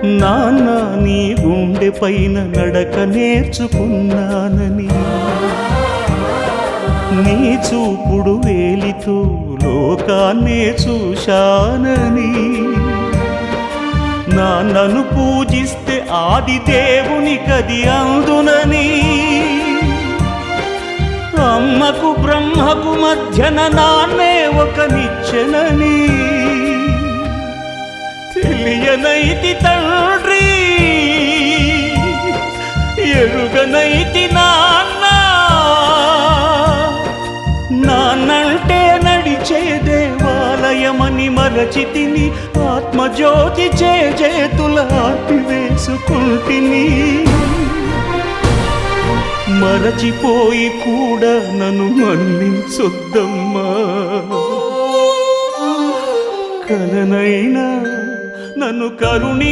నాన్న నీ గుండె పైన నడక నేర్చుకున్నానని, నీ చూపుడు వేలితో లోకాన్నే చూశానని, నాన్నను పూజిస్తే ఆది దేవుని కది అందునని, అమ్మకు బ్రహ్మకు మధ్యన నాన్నే ఒక నిచ్చెనని తెలియనైతి తండ్రి, ఎరుగనైతి నాన్న. నాన్నంటే నడిచే దేవాలయమని మరచితిని, ఆత్మజ్యోతి చేతుల ఆపివేసుకుంటిని. మరచిపోయి కూడా నన్ను మన్నించొద్దమ్మా, కలనైనా నన్ను కరుణి